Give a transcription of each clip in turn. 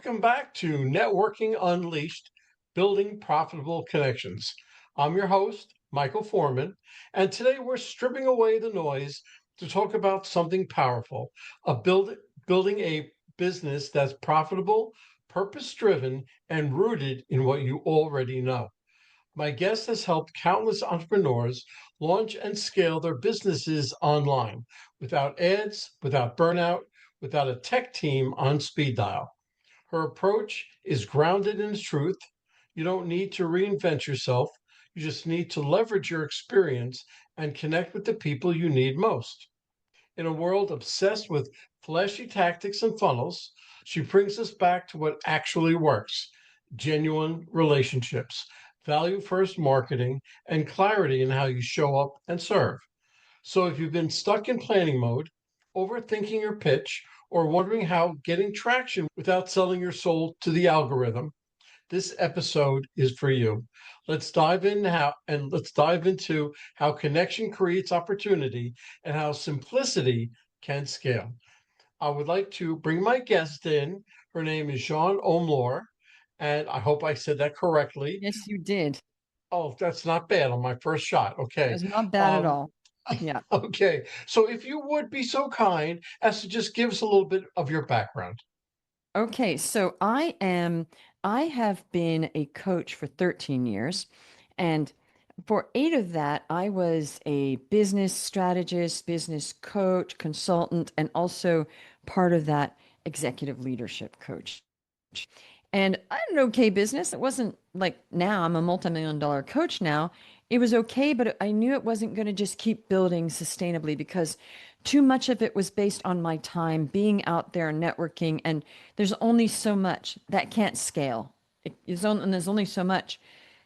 Welcome back to Networking Unleashed, Building Profitable Connections. I'm your host, Michael Forman, and today we're stripping away the noise to talk about something powerful, building a business that's profitable, purpose-driven, and rooted in what you already know. My guest has helped countless entrepreneurs launch and scale their businesses online without ads, without burnout, without a tech team on speed dial. Her approach is grounded in truth. You don't need to reinvent yourself. You just need to leverage your experience and connect with the people you need most. In a world obsessed with flashy tactics and funnels, she brings us back to what actually works: genuine relationships, value first marketing, and clarity in how you show up and serve. So if you've been stuck in planning mode, overthinking your pitch, or wondering how getting traction without selling your soul to the algorithm, this episode is for you. Let's dive into how connection creates opportunity and how simplicity can scale. I would like to bring my guest in. Her name is Jeanne Omlor, and I hope I said that correctly. Yes, you did. Oh, that's not bad on my first shot. It Okay. was not bad at Um, all. Yeah. Okay, so if you would be so kind as to just give us a little bit of your background. Okay, so I have been a coach for 13 years, and for 8 of that, I was a business strategist, business coach, consultant, and also part of that executive leadership coach. And I had an okay business. It wasn't like now I'm a multi-million-dollar coach now. It was okay, but I knew it wasn't going to just keep building sustainably because too much of it was based on my time being out there networking, and there's only so much that can't scale. And there's only so much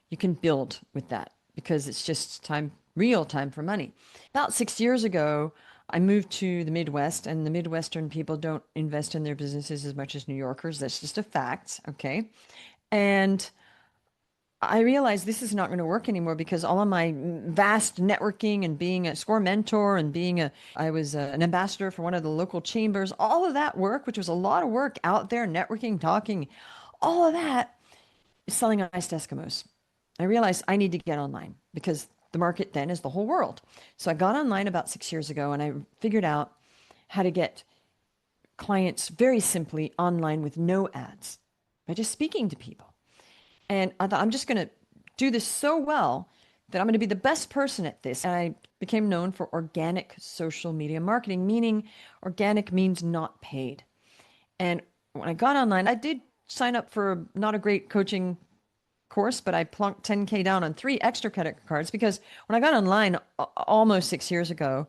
you can build with that because it's just time, real time for money. About 6 years ago, I moved to the Midwest, and the Midwestern people don't invest in their businesses as much as New Yorkers. That's just a fact. Okay. And I realized this is not going to work anymore because all of my vast networking and being a score mentor and I was an ambassador for one of the local chambers, all of that work, which was a lot of work out there, networking, talking, all of that is selling ice to Eskimos. I realized I need to get online because the market then is the whole world. So I got online about 6 years ago and I figured out how to get clients very simply online with no ads by just speaking to people. And I thought, I'm just going to do this so well that I'm going to be the best person at this. And I became known for organic social media marketing, meaning organic means not paid. And when I got online, I did sign up for not a great coaching course, but I plunked 10K down on 3 extra credit cards because when I got online almost 6 years ago,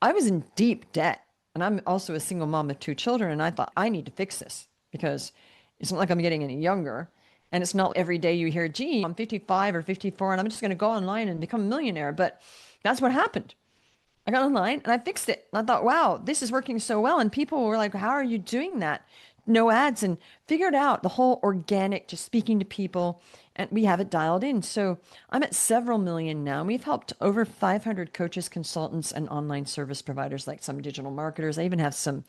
I was in deep debt. And I'm also a single mom of 2 children. And I thought, I need to fix this because it's not like I'm getting any younger. And it's not every day you hear, gee, I'm 55 or 54 and I'm just going to go online and become a millionaire. But that's what happened. I got online and I fixed it. And I thought, wow, this is working so well. And people were like, how are you doing that? No ads, and figured out the whole organic, just speaking to people. And we have it dialed in. So I'm at several million now. We've helped over 500 coaches, consultants, and online service providers, like some digital marketers. I even have some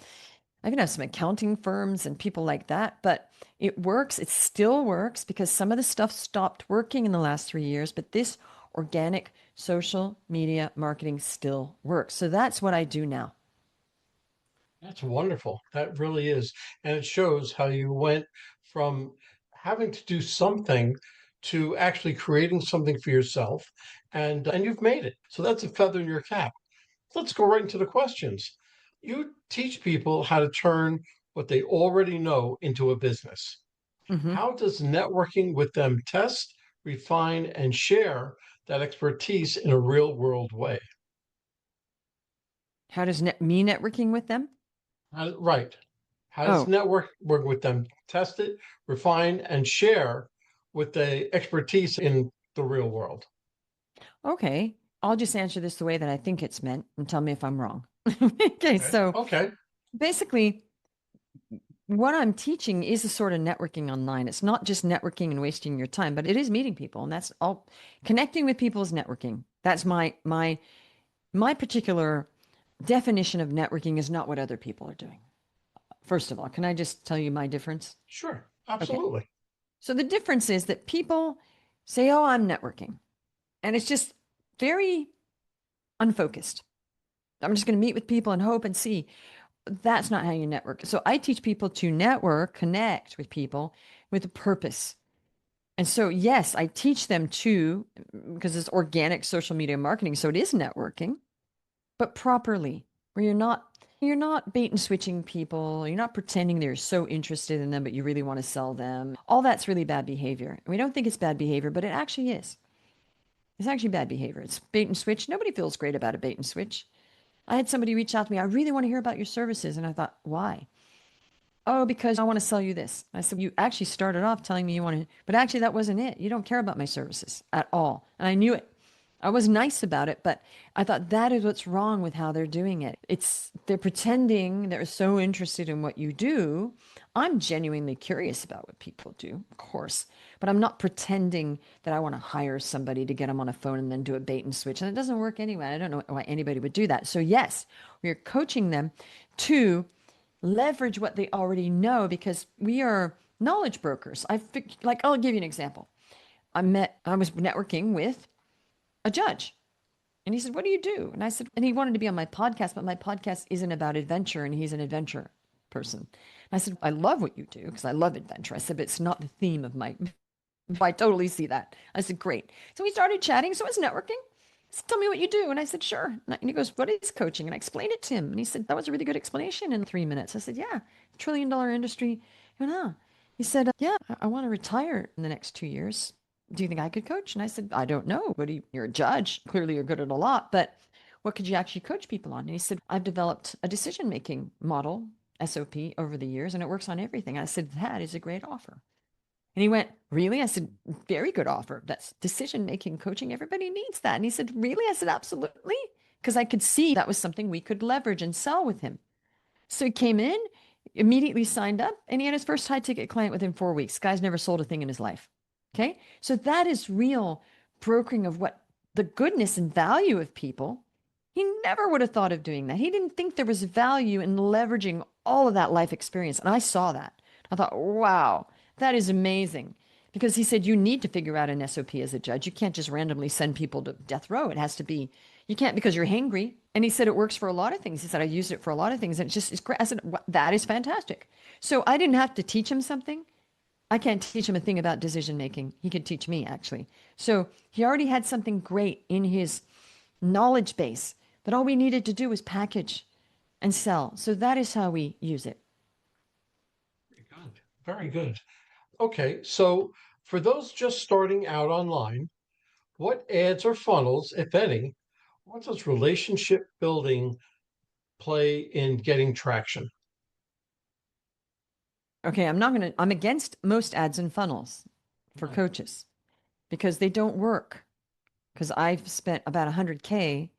accounting firms and people like that, but it works. It still works because some of the stuff stopped working in the last 3 years, but this organic social media marketing still works. So that's what I do now. That's wonderful. That really is. And it shows how you went from having to do something to actually creating something for yourself, and you've made it. So that's a feather in your cap. Let's go right into the questions. You teach people how to turn what they already know into a business. Hmm. How does networking with them test, refine, and share that expertise in a real world way? How does me networking with them? Right. How does Oh, network work with them? Test it, refine, and share with the expertise in the real world. okay. I'll just answer this the way that I think it's meant and tell me if I'm wrong. Okay, Okay. so Okay. basically, what I'm teaching is a sort of networking online. It's not just networking and wasting your time, but it is meeting people, and that's all. Connecting with people is networking. That's my particular definition of networking is not what other people are doing. First of all, can I just tell you my difference? Sure. Okay. Absolutely. So the difference is that people say, oh, I'm networking. And it's just very unfocused. I'm just going to meet with people and hope and see. That's not how you network. So I teach people to network, connect with people with a purpose. And so, yes, I teach them to, because it's organic social media marketing. So it is networking, but properly, where you're not bait and switching people. You're not pretending they're so interested in them, but you really want to sell them. All that's really bad behavior. And we don't think it's bad behavior, but it actually is. It's actually bad behavior. It's bait and switch. Nobody feels great about a bait and switch. I had somebody reach out to me. I really want to hear about your services. And I thought, why? Oh, because I want to sell you this. I said, you actually started off telling me you want to, but actually that wasn't it. You don't care about my services at all. And I knew it. I was nice about it, but I thought that is what's wrong with how they're doing it. They're pretending they're so interested in what you do. I'm genuinely curious about what people do, of course, but I'm not pretending that I want to hire somebody to get them on a phone and then do a bait and switch. And it doesn't work anyway. I don't know why anybody would do that. So yes, we're coaching them to leverage what they already know because we are knowledge brokers. I'll give you an example. I was networking with a judge. And he said, what do you do? And I said, and he wanted to be on my podcast, but my podcast isn't about adventure and he's an adventure person. And I said, I love what you do because I love adventure. I said, but it's not the theme of my, I totally see that. I said, great. So we started chatting. So it was networking. He said, tell me what you do. And I said, sure. And he goes, what is coaching? And I explained it to him. And he said, that was a really good explanation in 3 minutes. I said, yeah, $1 trillion industry. He went, huh. He said, yeah, I want to retire in the next 2 years. Do you think I could coach? And I said, I don't know. But you're a judge. Clearly you're good at a lot. But what could you actually coach people on? And he said, I've developed a decision-making model, SOP, over the years, and it works on everything. I said, that is a great offer. And he went, really? I said, very good offer. That's decision making coaching. Everybody needs that. And he said, really? I said, absolutely. Because I could see that was something we could leverage and sell with him. So he came in, immediately signed up, and he had his first high ticket client within 4 weeks. Guy's never sold a thing in his life. Okay. So that is real brokering of what the goodness and value of people. He never would have thought of doing that. He didn't think there was value in leveraging all of that life experience. And I saw that. I thought, wow, that is amazing. Because he said, you need to figure out an SOP as a judge. You can't just randomly send people to death row. It has to be, you can't because you're hangry. And he said, it works for a lot of things. He said, I used it for a lot of things. And it's great. I said, that is fantastic. So I didn't have to teach him something. I can't teach him a thing about decision making. He could teach me, actually. So he already had something great in his knowledge base that all we needed to do was package and sell. So that is how we use it. Very good. Very good. Okay, so for those just starting out online, what ads or funnels, if any, what does relationship building play in getting traction? Okay, I'm against most ads and funnels for Right. coaches because they don't work. Because I've spent about 100K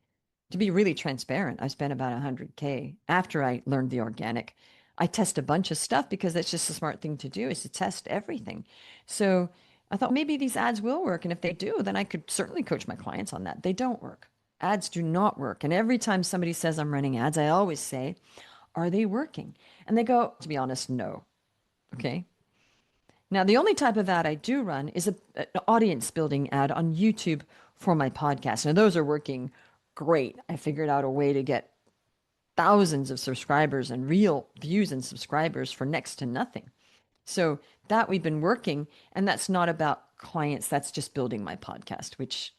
to be really transparent. I spent about 100K after I learned the organic. I test a bunch of stuff because that's just a smart thing to do is to test everything. So I thought maybe these ads will work. And if they do, then I could certainly coach my clients on that. They don't work. Ads do not work. And every time somebody says I'm running ads, I always say, are they working? And they go, to be honest, no. Okay. Now, the only type of ad I do run is an audience building ad on YouTube for my podcast. Now, those are working great. I figured out a way to get thousands of subscribers and real views and subscribers for next to nothing. So that we've been working, and that's not about clients, that's just building my podcast, which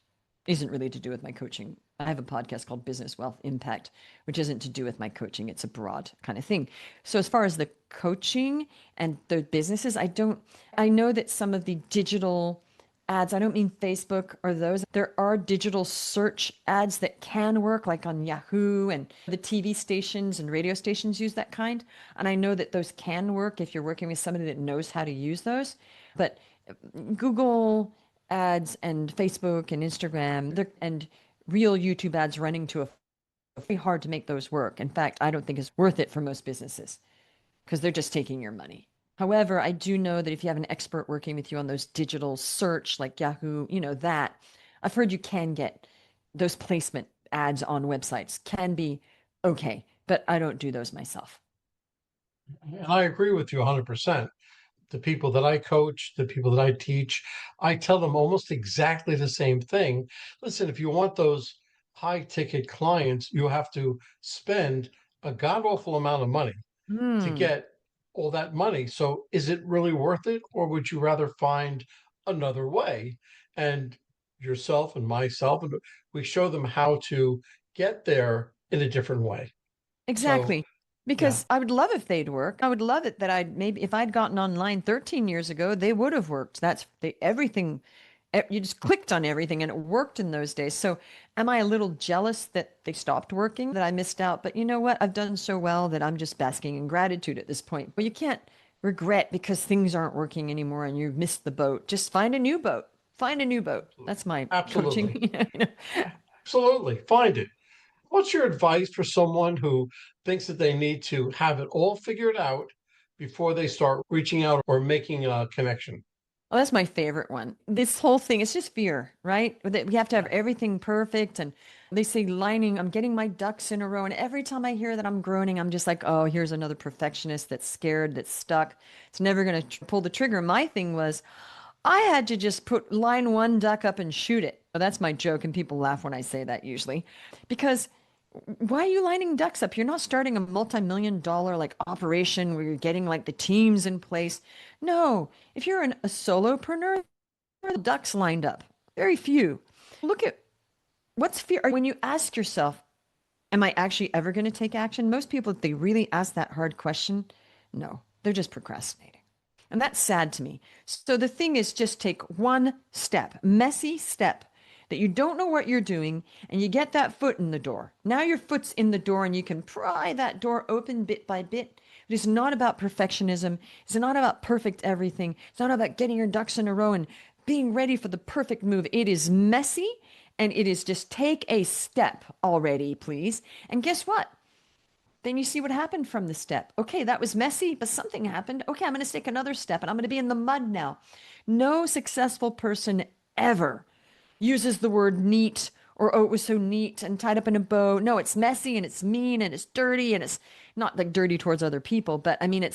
isn't really to do with my coaching. I have a podcast called Business Wealth Impact, which isn't to do with my coaching. It's a broad kind of thing. So as far as the coaching and the businesses, I know that some of the digital ads, I don't mean Facebook or those. There are digital search ads that can work, like on Yahoo, and the TV stations and radio stations use that kind. And I know that those can work if you're working with somebody that knows how to use those. But Google ads and Facebook and Instagram and real YouTube ads running to a very hard to make those work. In fact, I don't think it's worth it for most businesses because they're just taking your money. However, I do know that if you have an expert working with you on those digital search like Yahoo, that I've heard you can get those placement ads on websites can be okay, but I don't do those myself. And I agree with you 100%. the people that I coach, the people that I teach, I tell them almost exactly the same thing. Listen, if you want those high ticket clients, you have to spend a god awful amount of money to Hmm. get all that money. So is it really worth it? Or would you rather find another way? And yourself and myself, and we show them how to get there in a different way. So, Exactly. yeah, Because I would love if they'd work. I would love it that I'd maybe if I'd gotten online 13 years ago, they would have worked. That's everything. You just clicked on everything and it worked in those days. So am I a little jealous that they stopped working, that I missed out? But you know what? I've done so well that I'm just basking in gratitude at this point. But you can't regret because things aren't working anymore and you've missed the boat. Just find a new boat. Find a new boat. That's my absolutely. coaching. Absolutely. Find it. What's your advice for someone who thinks that they need to have it all figured out before they start reaching out or making a connection? Oh, that's my favorite one. This whole thing, it's just fear, right? That we have to have Yeah. everything perfect. And they say lining, I'm getting my ducks in a row. And every time I hear that I'm groaning, I'm just like, oh, here's another perfectionist that's scared, that's stuck. It's never going to pull the trigger. My thing was, I had to just put line one duck up and shoot it. Well, that's my joke. And people laugh when I say that usually because why are you lining ducks up? You're not starting a multi-million dollar like operation where you're getting like the teams in place. No, if you're a solopreneur, there are ducks lined up. Very few. Look at what's fear. When you ask yourself, am I actually ever going to take action? Most people, if they really ask that hard question, no, they're just procrastinating. And that's sad to me. So the thing is just take one step, messy step that you don't know what you're doing, and you get that foot in the door. Now your foot's in the door and you can pry that door open bit by bit. It is not about perfectionism. It's not about perfect everything. It's not about getting your ducks in a row and being ready for the perfect move. It is messy and it is just take a step already, please. And guess what? Then you see what happened from the step. Okay, that was messy, but something happened. Okay, I'm going to take another step and I'm going to be in the mud now. No successful person ever uses the word neat or oh, it was so neat and tied up in a bow. No, it's messy and it's mean and it's dirty and it's not like dirty towards other people, but I mean,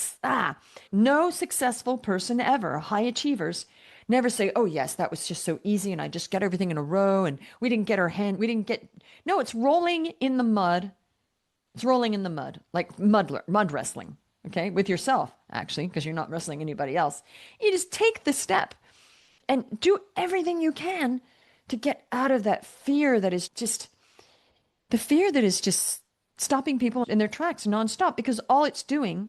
no successful person ever, high achievers, never say, oh, yes, that was just so easy and I just got everything in a row and we didn't get, no, it's rolling in the mud. It's rolling in the mud, like mud wrestling, okay, with yourself, actually, because you're not wrestling anybody else. You just take the step and do everything you can to get out of that fear that is just the fear that is just stopping people in their tracks nonstop because all it's doing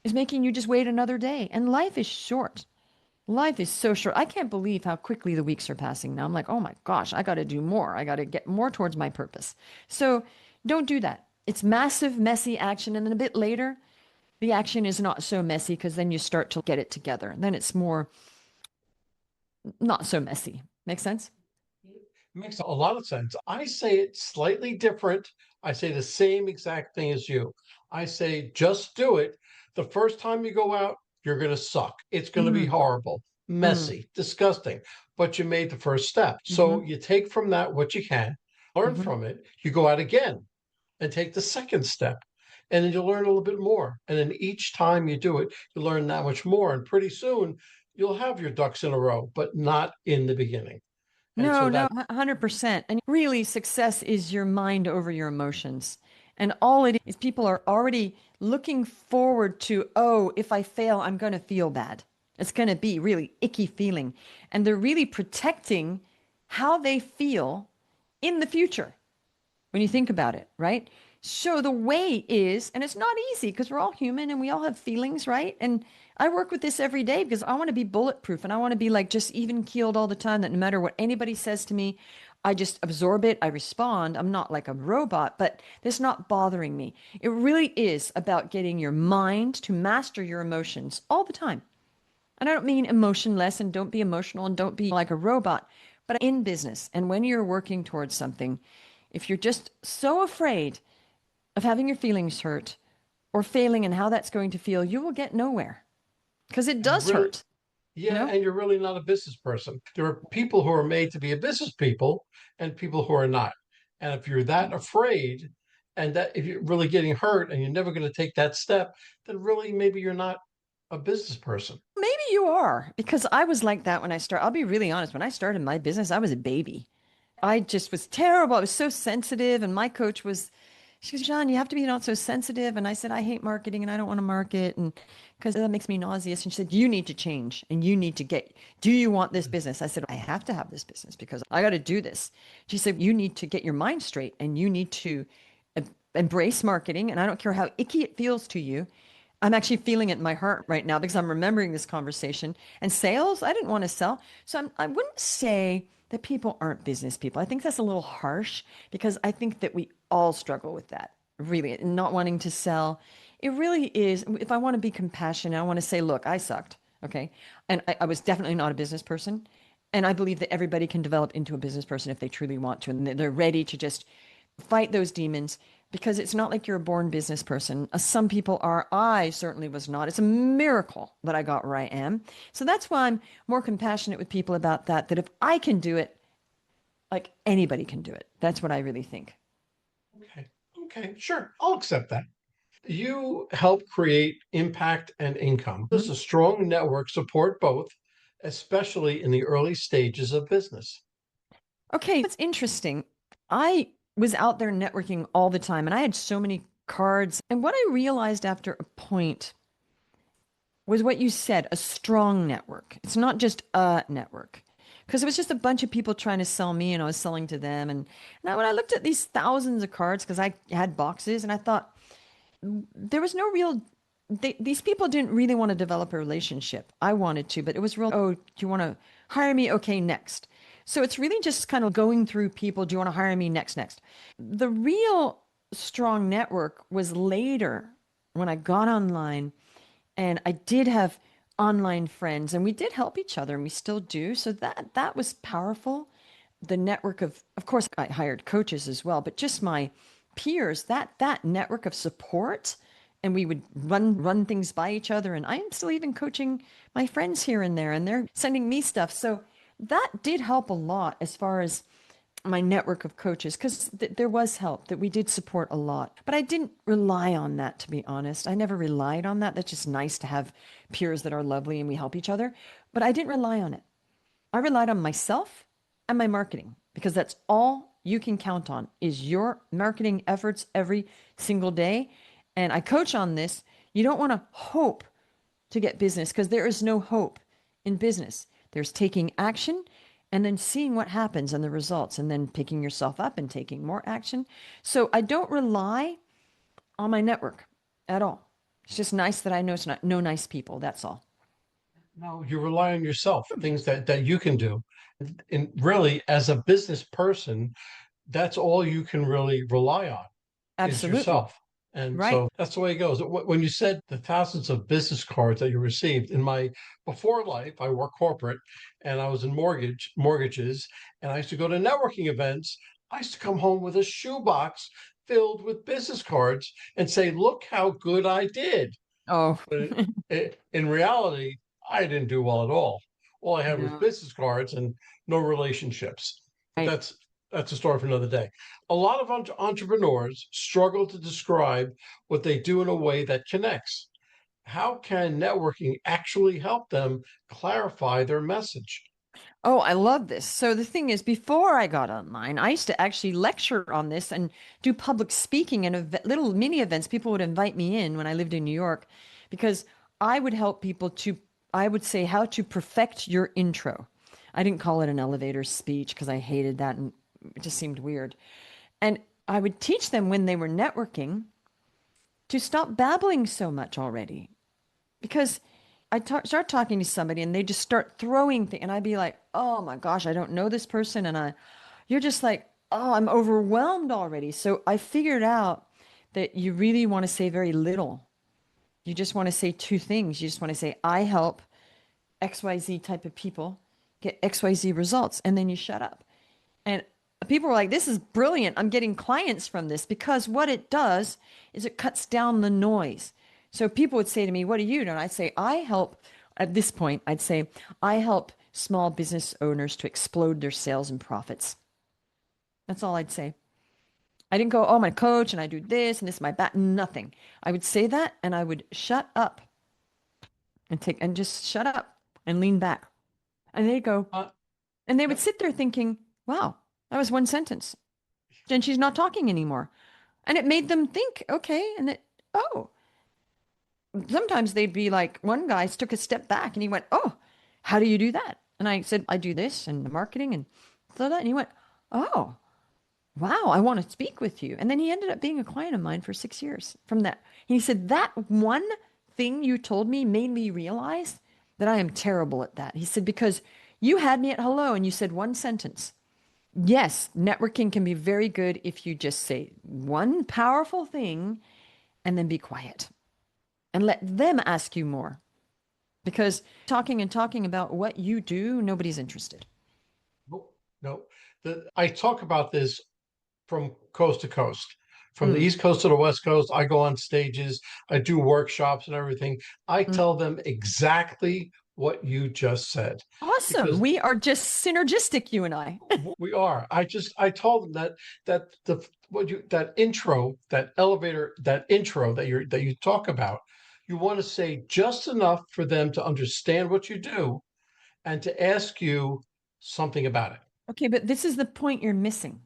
is making you just wait another day. And life is short. Life is so short. I can't believe how quickly the weeks are passing now. I'm like, oh my gosh, I got to do more. I got to get more towards my purpose. So don't do that. It's massive, messy action. And then a bit later, the action is not so messy because then you start to get it together. And then it's more not so messy. Make sense? Makes a lot of sense. I say it slightly different. I say the same exact thing as you. I say just do it. The first time you go out, you're going to suck. It's going to be Mm-hmm. horrible, Mm-hmm. messy, disgusting, but you made the first step. Mm-hmm. So you take from that what you can, learn Mm-hmm. from it. You go out again and take the second step. And then you learn a little bit more. And then each time you do it, you learn that much more. And pretty soon you'll have your ducks in a row, but not in the beginning. And No, so no, that 100%. And really, success is your mind over your emotions. And all it is, people are already looking forward to, oh, if I fail, I'm going to feel bad. It's going to be really icky feeling. And they're really protecting how they feel in the future when you think about it, right? So the way is, and it's not easy because we're all human and we all have feelings, right? And I work with this every day because I want to be bulletproof and I want to be like just even keeled all the time that no matter what anybody says to me, I just absorb it, I respond. I'm not like a robot, but it's not bothering me. It really is about getting your mind to master your emotions all the time. And I don't mean emotionless and don't be emotional and don't be like a robot, but in business and when you're working towards something, if you're just so afraid of having your feelings hurt or failing and how that's going to feel, you will get nowhere because it and you does really hurt, you yeah, know? and you're really not a business person. There are people who are made to be a business people and people who are not. And if you're that afraid and that if you're really getting hurt and you're never going to take that step, then really maybe you're not a business person. maybe you are, because I was like that when I started. I'll be really honest. When I started my business, I was a baby. I just was terrible. I was so sensitive. And my coach was, she goes, Jeanne, you have to be not so sensitive. And I said, I hate marketing and I don't want to market. And because that makes me nauseous. And she said, you need to change and you need to get, do you want this business? I said, I have to have this business because I got to do this. She said, you need to get your mind straight and you need to embrace marketing. And I don't care how icky it feels to you. I'm actually feeling it in my heart right now because I'm remembering this conversation. And sales, I didn't want to sell. So I wouldn't say that people aren't business people. I think that's a little harsh because I think that we all struggle with that, really, not wanting to sell. It really is. If I want to be compassionate, I want to say, look, I sucked. Okay. And I was definitely not a business person. And I believe that everybody can develop into a business person if they truly want to. And they're ready to just fight those demons because it's not like you're a born business person. Some people are. I certainly was not. It's a miracle that I got where I am. So that's why I'm more compassionate with people about that, that if I can do it, like anybody can do it. That's what I really think. Okay. Okay. Sure. I'll accept that. You help create impact and income. Does Mhm. a strong network support both, especially in the early stages of business? Okay, it's interesting. I was out there networking all the time and I had so many cards. And what I realized after a point was what you said, a strong network. It's not just a network. Because it was just a bunch of people trying to sell me and I was selling to them. And now when I looked at these thousands of cards, because I had boxes and I thought there was no real, these people didn't really want to develop a relationship. I wanted to, but it was real, oh, do you want to hire me? Okay, next. So it's really just kind of going through people. Do you want to hire me next? Next. The real strong network was later when I got online and I did have online friends and we did help each other and we still do. So that was powerful. The network of course I hired coaches as well, but just my peers, that network of support and we would run things by each other and I'm still even coaching my friends here and there and they're sending me stuff. So that did help a lot as far as my network of coaches because there was help that we did support a lot, but I didn't rely on that, to be honest. I never relied on that. That's just nice to have peers that are lovely and we help each other, but I didn't rely on it. I relied on myself and my marketing because that's all you can count on is your marketing efforts every single day. And I coach on this. You don't want to hope to get business because there is no hope in business. There's taking action and then seeing what happens and the results and then picking yourself up and taking more action. So I don't rely on my network at all. It's just nice that I know nice people. That's all. No, you rely on yourself, things that you can do. And really, as a business person, that's all you can really rely on is Absolutely. yourself. And Right. so that's the way it goes. When you said the thousands of business cards that you received in my before life, I worked corporate and I was in mortgages, and I used to go to networking events. I used to come home with a shoebox filled with business cards and say, "Look how good I did." Oh, But in reality, I didn't do well at all. All I had was no. business cards and no relationships. But Right. that's a story for another day. A lot of entrepreneurs struggle to describe what they do in a way that connects. How can networking actually help them clarify their message? Oh, I love this. So the thing is, before I got online, I used to actually lecture on this and do public speaking and little mini events. People would invite me in when I lived in New York because I would help people to, I would say, how to perfect your intro. I didn't call it an elevator speech because I hated that and it just seemed weird. And I would teach them when they were networking to stop babbling so much already because start talking to somebody and they just start throwing things and I'd be like, oh my gosh, I don't know this person. And you're just like, oh, I'm overwhelmed already. So I figured out that you really want to say very little. You just want to say two things. You just want to say, I help XYZ type of people get XYZ results. And then you shut up. And people were like, this is brilliant. I'm getting clients from this because what it does is it cuts down the noise. So people would say to me, what do you do? And I'd say, I help, at this point, I'd say, I help small business owners to explode their sales and profits. That's all I'd say. I didn't go, oh, I'm a coach and I do this and this is my back. Nothing. I would say that and I would shut up. and take and just shut up and lean back. And they go, Uh, and they would yep. sit there thinking, wow, that was one sentence. And she's not talking anymore. And it made them think, okay, and it, oh, sometimes they'd be like, one guy took a step back and he went, oh, how do you do that? And I said, I do this and the marketing and so that. And he went, oh, wow, I want to speak with you. And then he ended up being a client of mine for 6 years from that. He said, that one thing you told me made me realize that I am terrible at that. He said, because you had me at hello and you said one sentence. Yes, networking can be very good if you just say one powerful thing and then be quiet and let them ask you more. Because talking and talking about what you do, nobody's interested. No, no. I talk about this from coast to coast. From the Mm. East Coast to the West Coast, I go on stages, I do workshops and everything. I Mm. tell them exactly what you just said Awesome. because We are just synergistic, you and I. we are. I told them that the what you that intro, that elevator, that intro that you talk about, you want to say just enough for them to understand what you do and to ask you something about it. Okay, but this is the point you're missing.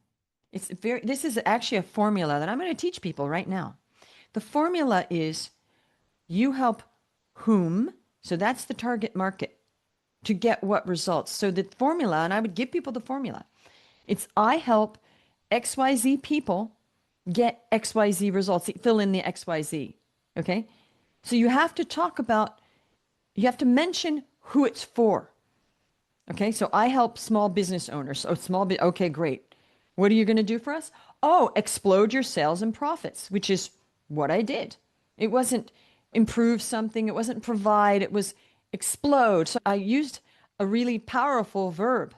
This is actually a formula that I'm going to teach people right now. The formula is you help whom, so that's the target market, to get what results. So the formula, and I would give people the formula. It's I help XYZ people get XYZ results. Fill in the XYZ. Okay? So you have to talk about, you have to mention who it's for. Okay, so I help small business owners. So okay, great. What are you going to do for us? Oh, explode your sales and profits, which is what I did. It wasn't improve something, it wasn't provide, it was explode. So I used a really powerful verb,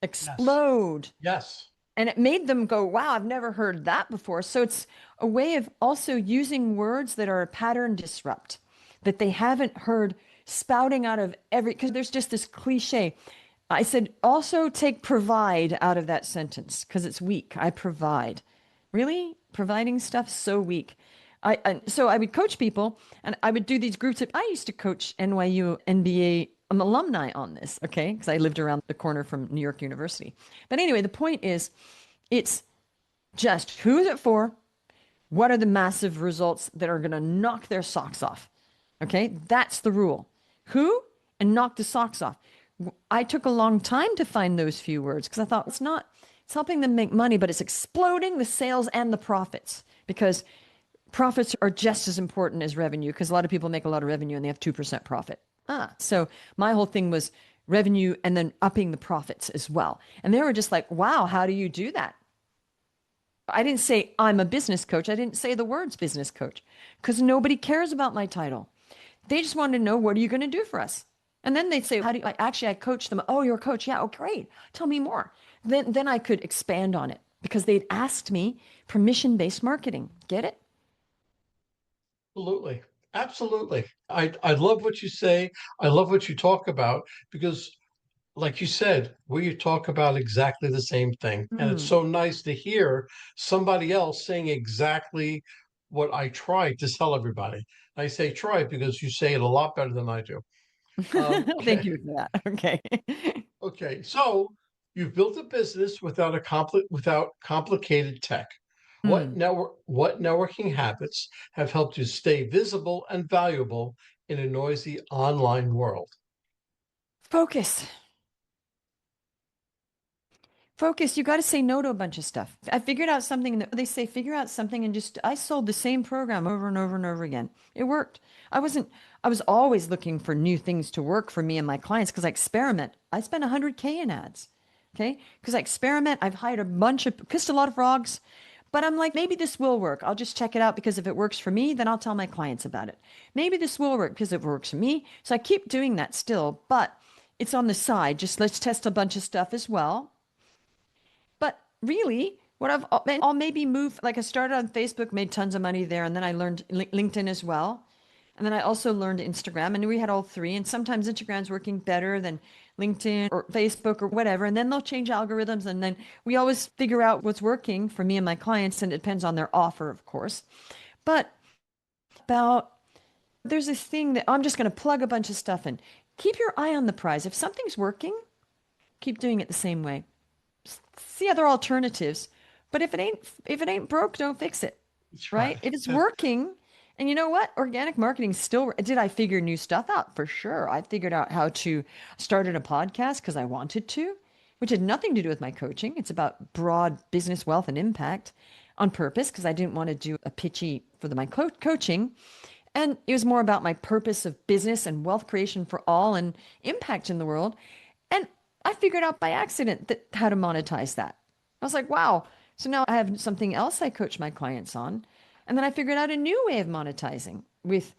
Yes. explode. Yes. And it made them go, wow, I've never heard that before. So it's a way of also using words that are a pattern disrupt, that they haven't heard spouting out of every, because there's just this cliche. I said, also take provide out of that sentence because it's weak. I provide. Really? Providing stuff so weak. So I would coach people and I would do these groups. I used to coach NYU NBA alumni on this, okay? Because I lived around the corner from New York University. But anyway, the point is it's just who is it for? What are the massive results that are going to knock their socks off? Okay, that's the rule. Who and knock the socks off. I took a long time to find those few words because I thought it's not, it's helping them make money, but it's exploding the sales and the profits because profits are just as important as revenue because a lot of people make a lot of revenue and they have 2% profit. So my whole thing was revenue and then upping the profits as well. And they were just like, wow, how do you do that? I didn't say I'm a business coach. I didn't say the words business coach because nobody cares about my title. They just wanted to know, what are you going to do for us? And then they'd say, how do you, actually, I coach them. Oh, you're a coach. Yeah. Oh, great. Tell me more. Then I could expand on it because they'd asked me permission-based marketing. Get it? Absolutely. Absolutely. I love what you say. I love what you talk about because like you said, we talk about exactly the same thing. And it's Mm. so nice to hear somebody else saying exactly what I try to tell everybody. I say try because you say it a lot better than I do. Thank Okay. you for that. Okay. Okay. So you've built a business without without complicated tech. Mm. What networking habits have helped you stay visible and valuable in a noisy online world? Focus. Focus. You got to say no to a bunch of stuff. I figured out something that they say, figure out something and just, I sold the same program over and over and over again. It worked. I was always looking for new things to work for me and my clients because I experiment. I spend 100K in ads. Okay. Because I experiment. I've hired a bunch of, kissed a lot of frogs, but I'm like, maybe this will work. I'll just check it out because if it works for me, then I'll tell my clients about it. Maybe this will work because it works for me. So I keep doing that still, but it's on the side. Just let's test a bunch of stuff as well. But really, what I'll maybe move, like I started on Facebook, made tons of money there, and then I learned LinkedIn as well. And then I also learned Instagram, and we had all three. And sometimes Instagram's working better than LinkedIn or Facebook or whatever. And then they'll change algorithms, and then we always figure out what's working for me and my clients, and it depends on their offer, of course. But about There's this thing that I'm just going to plug a bunch of stuff in. Keep your eye on the prize. If something's working, keep doing it the same way. See other alternatives. But if it ain't broke, don't fix it. That's Right? right. If it's working, and you know what? Organic marketing still, did I figure new stuff out? For sure. I figured out how to start a podcast because I wanted to, which had nothing to do with my coaching. It's about broad business wealth and impact on purpose because I didn't want to do a pitchy for my coaching. And it was more about my purpose of business and wealth creation for all and impact in the world. And I figured out by accident that how to monetize that. I was like, wow. So now I have something else I coach my clients on. And then I figured out a new way of monetizing with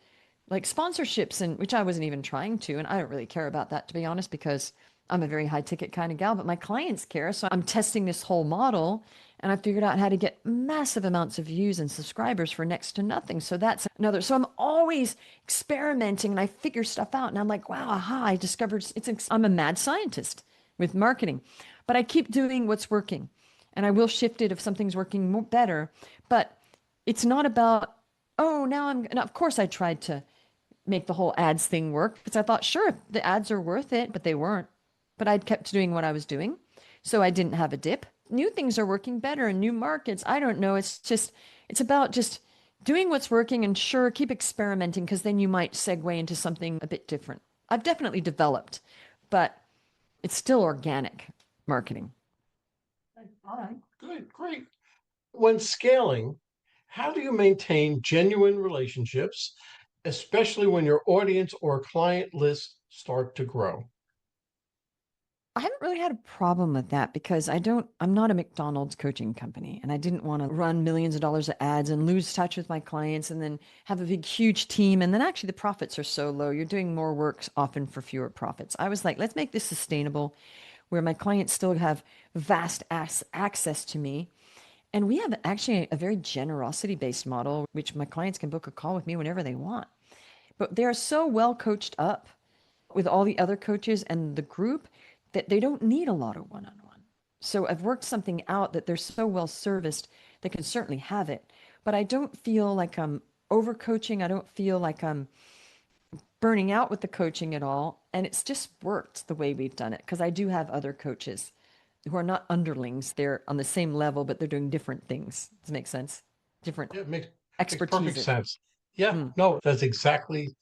like sponsorships and which I wasn't even trying to. And I don't really care about that, to be honest, because I'm a very high ticket kind of gal, but my clients care. So I'm testing this whole model and I figured out how to get massive amounts of views and subscribers for next to nothing. So that's another. So I'm always experimenting and I figure stuff out and I'm like, wow, aha, I discovered I'm a mad scientist with marketing, but I keep doing what's working and I will shift it if something's working more better. But it's not about, oh, now of course I tried to make the whole ads thing work because I thought, sure, the ads are worth it, but they weren't. But I'd kept doing what I was doing. So I didn't have a dip. New things are working better in new markets. I don't know. It's about just doing what's working and sure, keep experimenting because then you might segue into something a bit different. I've definitely developed, but it's still organic marketing. All right. Good. Great. When scaling, how do you maintain genuine relationships, especially when your audience or client list start to grow? I haven't really had a problem with that because I'm not a McDonald's coaching company and I didn't want to run millions of dollars of ads and lose touch with my clients and then have a big, huge team. And then actually the profits are so low. You're doing more work often for fewer profits. I was like, let's make this sustainable where my clients still have vast access to me. And we have actually a very generosity based model, which my clients can book a call with me whenever they want. But they are so well coached up with all the other coaches and the group that they don't need a lot of one on one. So I've worked something out that they're so well serviced, they can certainly have it. But I don't feel like I'm over coaching. I don't feel like I'm burning out with the coaching at all. And it's just worked the way we've done it because I do have other coaches who are not underlings. They're on the same level, but they're doing different things. Does it make sense? Different Yeah, it makes perfect expertises. sense. Yeah, Mm. no, that's exactly.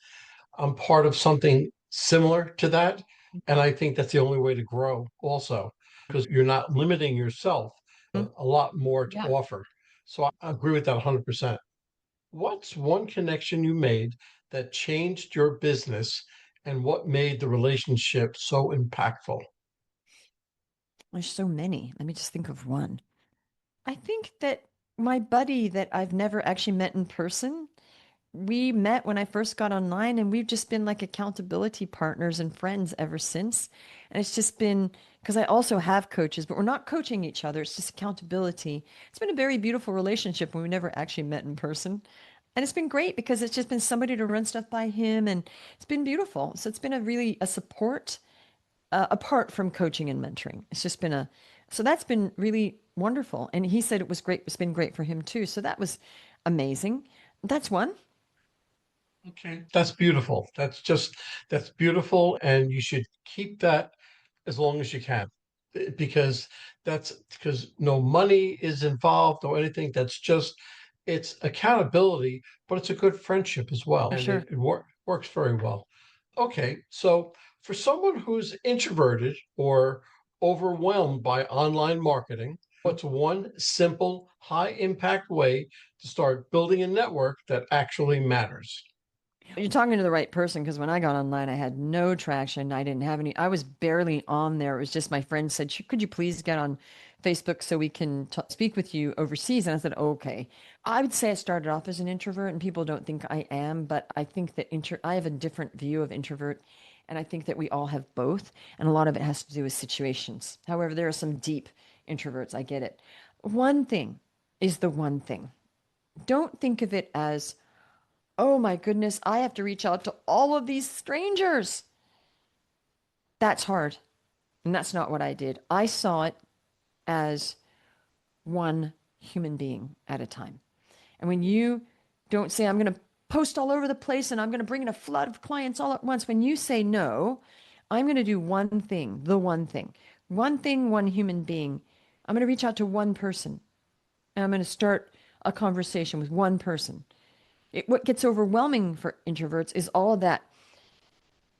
I'm part of something similar to that. And I think that's the only way to grow also, because you're not limiting yourself, a lot more to Yeah. offer. So I agree with that 100%. What's one connection you made that changed your business and what made the relationship so impactful? There's so many. Let me just think of one. I think that my buddy that I've never actually met in person, we met when I first got online and we've just been like accountability partners and friends ever since. And it's just been because I also have coaches, but we're not coaching each other. It's just accountability. It's been a very beautiful relationship when we never actually met in person. And it's been great because it's just been somebody to run stuff by him and it's been beautiful. So it's been a support apart from coaching and mentoring. It's just been so that's been really wonderful. And he said it was great. It's been great for him too. So that was amazing. That's one. Okay. That's beautiful. And you should keep that as long as you can, because because no money is involved or anything. It's accountability, but it's a good friendship as well. For And sure. works very well. Okay. So for someone who's introverted or overwhelmed by online marketing, what's one simple, high impact way to start building a network that actually matters? You're talking to the right person because when I got online, I had no traction. I didn't have any, I was barely on there. It was just my friend said, could you please get on Facebook so we can speak with you overseas? And I said, okay. I would say I started off as an introvert and people don't think I am, but I think that I have a different view of introvert. And I think that we all have both. And a lot of it has to do with situations. However, there are some deep introverts. I get it. One thing is the one thing. Don't think of it as, oh my goodness, I have to reach out to all of these strangers. That's hard. And that's not what I did. I saw it as one human being at a time. And when you don't say, I'm going to post all over the place and I'm going to bring in a flood of clients all at once. When you say no, I'm going to do one thing, one thing, one human being. I'm going to reach out to one person and I'm going to start a conversation with one person. What gets overwhelming for introverts is all of that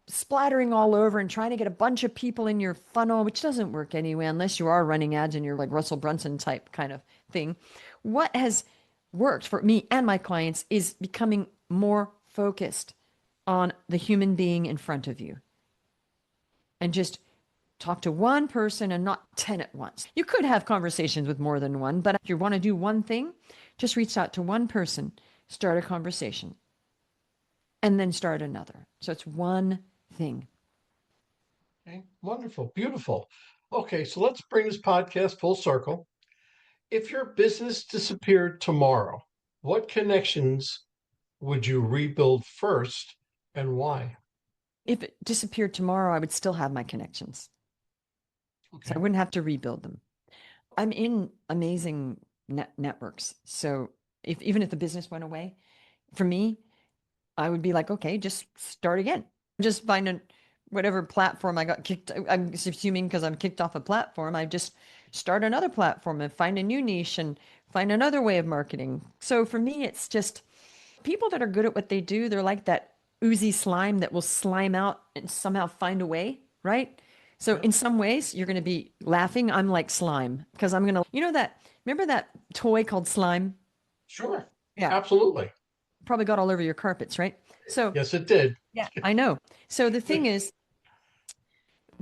splattering all over and trying to get a bunch of people in your funnel, which doesn't work anyway, unless you are running ads and you're like Russell Brunson type kind of thing. What has worked for me and my clients is becoming more focused on the human being in front of you and just talk to one person and not 10 at once. You could have conversations with more than one, but if you want to do one thing, just reach out to one person, start a conversation, and then start another. So it's one thing. Okay, wonderful, beautiful. Okay, so let's bring this podcast full circle. If your business disappeared tomorrow, what connections would you rebuild first and why? If it disappeared tomorrow, I would still have my connections. So I Okay. wouldn't have to rebuild them. I'm in amazing networks. So even if the business went away, for me, I would be like, okay, just start again. Just find whatever platform I got kicked. I'm assuming because I'm kicked off a platform, I just start another platform and find a new niche and find another way of marketing. So for me, it's just people that are good at what they do. They're like that oozy slime that will slime out and somehow find a way, right? So Yeah, in some ways, you're going to be laughing. I'm like slime because I'm going to, remember that toy called slime? sure. Yeah, Absolutely. probably got all over your carpets, right? So Yes, it did. yeah, I know. So the thing is,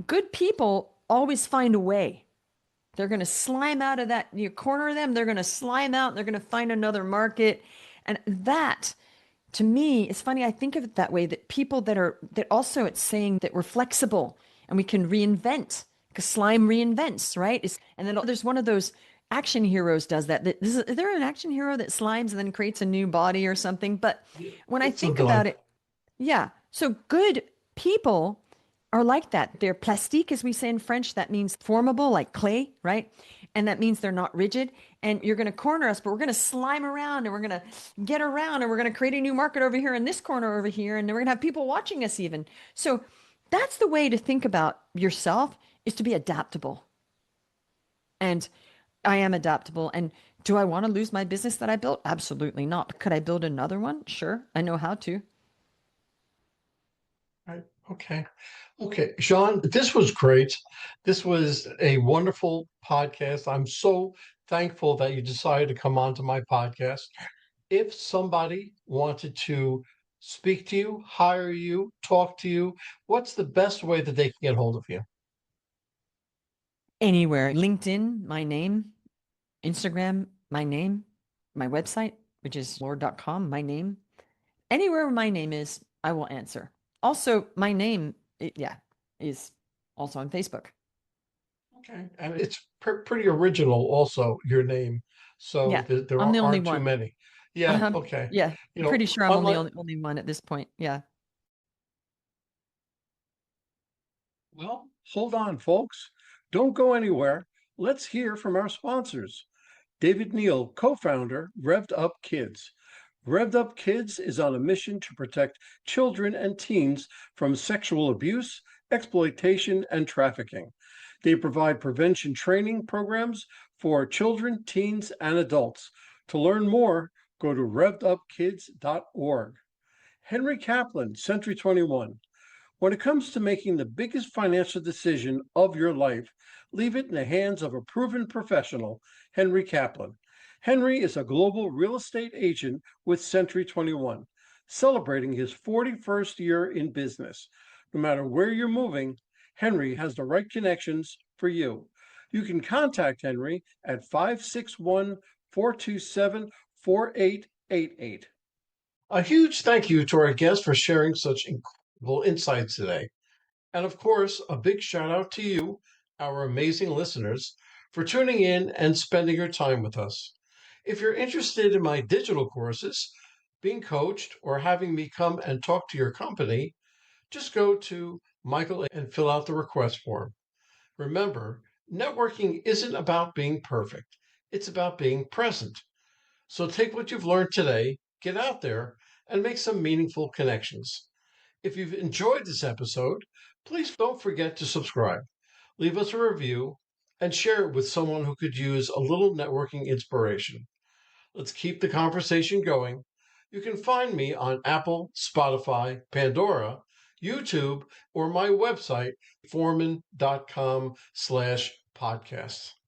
good people always find a way. They're going to slime out of that, you corner them, they're going to slime out, they're going to find another market. And that, to me, it's funny. I think of it that way, that people that also it's saying that we're flexible and we can reinvent because slime reinvents, right? And then there's one of those action heroes does that. Is there an action hero that slimes and then creates a new body or something? But when I It's think something about like it, yeah. So good people are like that. They're plastique, as we say in French. That means formable, like clay, right? And that means they're not rigid. And you're going to corner us, but we're going to slime around and we're going to get around and we're going to create a new market over here in this corner over here. And we're going to have people watching us even. So that's the way to think about yourself is to be adaptable. And I am adaptable. And do I want to lose my business that I built? Absolutely not. Could I build another one? Sure. I know how to. right. Okay. Okay. Jeanne, this was great. This was a wonderful podcast. I'm so thankful that you decided to come on to my podcast. If somebody wanted to speak to you, hire you, talk to you, what's the best way that they can get hold of you? Anywhere. LinkedIn, my name. Instagram, my name. My website, which is lord.com, my name. Anywhere my name is, I will answer. Also, my name, yeah, is also on Facebook. Okay. And it's pretty original, also, your name. So Yeah, there I'm the only aren't too one. many. Yeah. Okay. Yeah, You pretty know, sure I'm unlike, only one at this point. Yeah. well, hold on, folks. Don't go anywhere. Let's hear from our sponsors. David Neal, co-founder, Revved Up Kids. Revved Up Kids is on a mission to protect children and teens from sexual abuse, exploitation, and trafficking. They provide prevention training programs for children, teens, and adults. To learn more, go to revvedupkids.org. Henry Kaplan, Century 21. When it comes to making the biggest financial decision of your life, leave it in the hands of a proven professional, Henry Kaplan. Henry is a global real estate agent with Century 21, celebrating his 41st year in business. No matter where you're moving, Henry has the right connections for you. You can contact Henry at 561 427 4888. A huge thank you to our guest for sharing such incredible insights today. And of course, a big shout out to you, our amazing listeners, for tuning in and spending your time with us. If you're interested in my digital courses, being coached, or having me come and talk to your company, just go to Michael and fill out the request form. Remember, networking isn't about being perfect, it's about being present. So take what you've learned today, get out there, and make some meaningful connections. If you've enjoyed this episode, please don't forget to subscribe, leave us a review, and share it with someone who could use a little networking inspiration. Let's keep the conversation going. You can find me on Apple, Spotify, Pandora, YouTube, or my website, forman.com/podcasts.